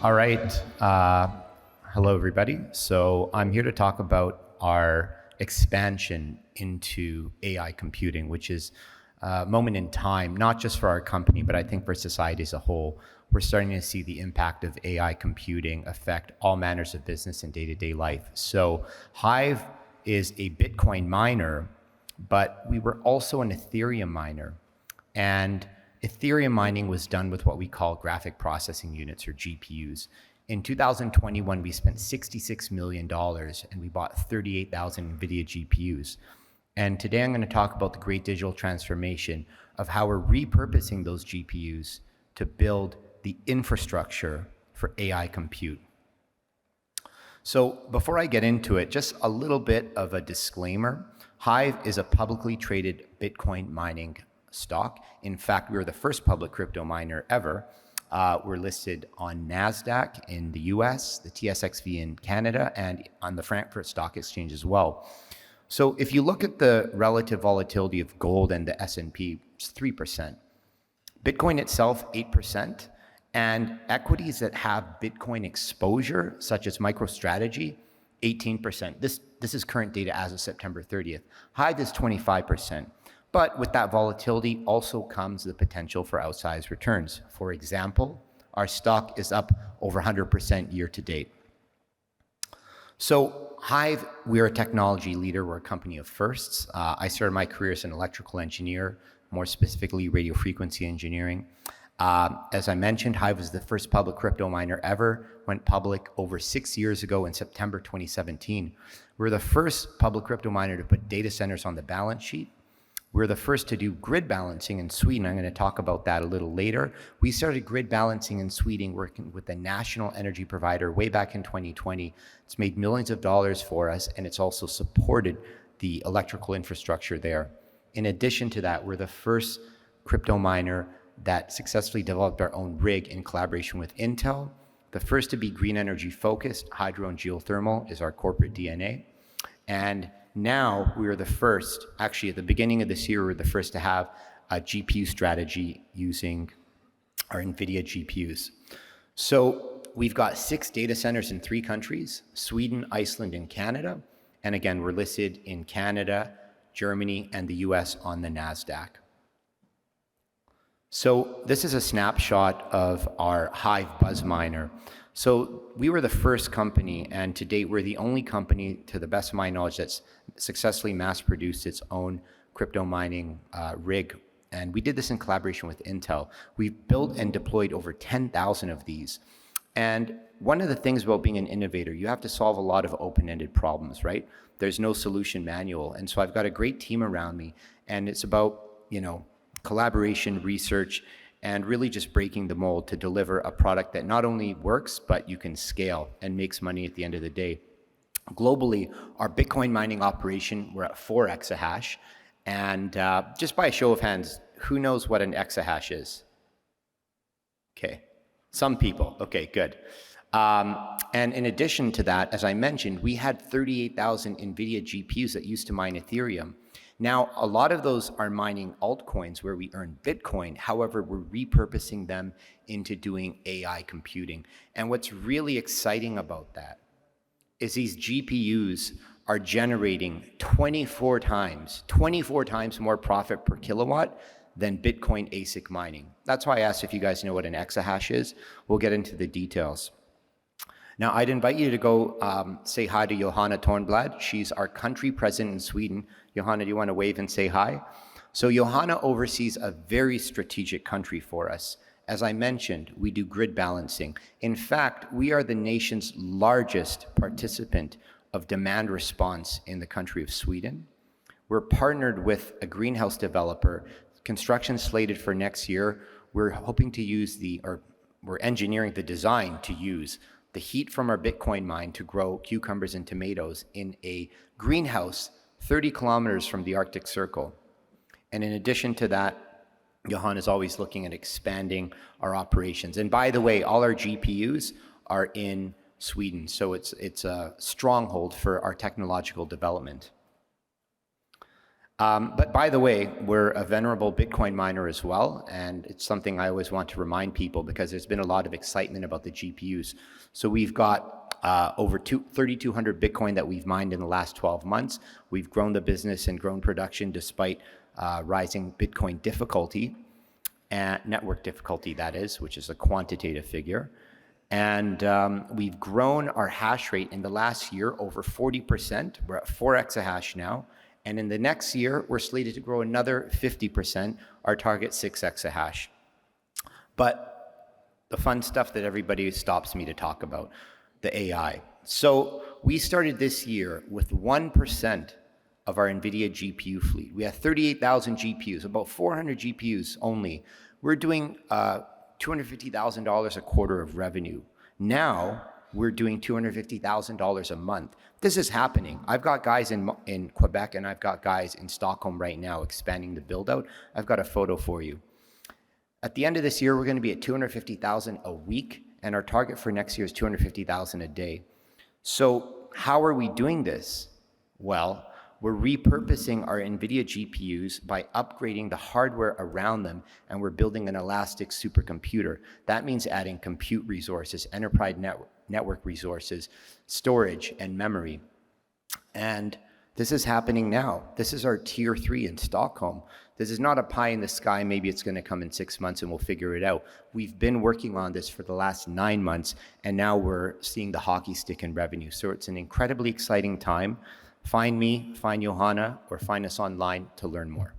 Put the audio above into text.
All right. Hello, everybody. So I'm here to talk about our expansion into AI computing, which is a moment in time, not just for our company, but I think for society as a whole. We're starting to see the impact of AI computing affect all manners of business and day-to-day life. So Hive is a Bitcoin miner, but we were also an Ethereum miner. And Ethereum mining was done with what we call graphic processing units, or GPUs. In 2021, we spent $66 million and we bought 38,000 NVIDIA GPUs. And today I'm going to talk about the great digital transformation of how we're repurposing those GPUs to build the infrastructure for AI compute. So before I get into it, just a little bit of a disclaimer. Hive is a publicly traded Bitcoin mining stock. In fact, we were the first public crypto miner ever. We're listed on NASDAQ in the US, the TSXV in Canada, and on the Frankfurt Stock Exchange as well. So if you look at the relative volatility of gold and the S&P, it's 3%. Bitcoin itself, 8%. And equities that have Bitcoin exposure, such as MicroStrategy, 18%. This is current data as of September 30th. Hive is 25%. But with that volatility also comes the potential for outsized returns. For example, our stock is up over 100% year to date. So Hive, we're a technology leader. We're a company of firsts. I started my career as an electrical engineer, more specifically radio frequency engineering. As I mentioned, Hive was the first public crypto miner ever, went public over 6 years ago in September 2017. We're the first public crypto miner to put data centers on the balance sheet. We're the first to do grid balancing in Sweden. I'm going to talk about that a little later. We started grid balancing in Sweden working with the national energy provider way back in 2020. It's made millions of dollars for us, and it's also supported the electrical infrastructure there. In addition to that, we're the first crypto miner that successfully developed our own rig in collaboration with Intel. The first to be green energy focused, hydro and geothermal is our corporate DNA. And now we are the first, actually at the beginning of this year, we were the first to have a GPU strategy using our NVIDIA GPUs. So we've got 6 data centers in 3 countries, Sweden, Iceland, and Canada. And again, we're listed in Canada, Germany, and the US on the NASDAQ. So this is a snapshot of our Hive Buzz Miner. So we were the first company, and to date, we're the only company, to the best of my knowledge, that's successfully mass-produced its own crypto mining rig. And we did this in collaboration with Intel. We've built and deployed over 10,000 of these. And one of the things about being an innovator, you have to solve a lot of open-ended problems, right? There's no solution manual. And so I've got a great team around me, and it's about, collaboration, research, and really just breaking the mold to deliver a product that not only works, but you can scale and makes money at the end of the day. Globally, our Bitcoin mining operation, we're at 4 exahash. And just by a show of hands, who knows what an exahash is? Okay, some people. Okay, good. And in addition to that, as I mentioned, we had 38,000 NVIDIA GPUs that used to mine Ethereum. Now, a lot of those are mining altcoins where we earn Bitcoin. However, we're repurposing them into doing AI computing. And what's really exciting about that is these GPUs are generating 24 times more profit per kilowatt than Bitcoin ASIC mining. That's why I asked if you guys know what an exahash is. We'll get into the details. Now, I'd invite you to go say hi to Johanna Tornblad. She's our country president in Sweden. Johanna, do you want to wave and say hi? So Johanna oversees a very strategic country for us. As I mentioned, we do grid balancing. In fact, we are the nation's largest participant of demand response in the country of Sweden. We're partnered with a greenhouse developer. Construction slated for next year. We're hoping to use we're engineering the design to use the heat from our Bitcoin mine to grow cucumbers and tomatoes in a greenhouse 30 kilometers from the Arctic Circle. And in addition to that, Johan is always looking at expanding our operations. And by the way, all our GPUs are in Sweden, so it's a stronghold for our technological development. But by the way, we're a venerable Bitcoin miner as well, and it's something I always want to remind people because there's been a lot of excitement about the GPUs. So we've got over 3,200 Bitcoin that we've mined in the last 12 months. We've grown the business and grown production despite rising Bitcoin difficulty, and network difficulty that is, which is a quantitative figure. And we've grown our hash rate in the last year over 40%. We're at 4 exahash now. And in the next year, we're slated to grow another 50%, our target 6 exahash. But the fun stuff that everybody stops me to talk about, the AI. So we started this year with 1% of our NVIDIA GPU fleet. We have 38,000 GPUs, about 400 GPUs only. We're doing $250,000 a quarter of revenue. Now, we're doing $250,000 a month. This is happening. I've got guys in Quebec and I've got guys in Stockholm right now expanding the build out. I've got a photo for you. At the end of this year, we're going to be at 250,000 a week, and our target for next year is 250,000 a day. So how are we doing this? Well, we're repurposing our NVIDIA GPUs by upgrading the hardware around them, and we're building an elastic supercomputer. That means adding compute resources, enterprise network resources, storage, and memory. And this is happening now. This is our tier 3 in Stockholm. This is not a pie in the sky, maybe it's going to come in 6 months and we'll figure it out. We've been working on this for the last 9 months, and now we're seeing the hockey stick in revenue. So it's an incredibly exciting time. Find me, find Johanna, or find us online to learn more.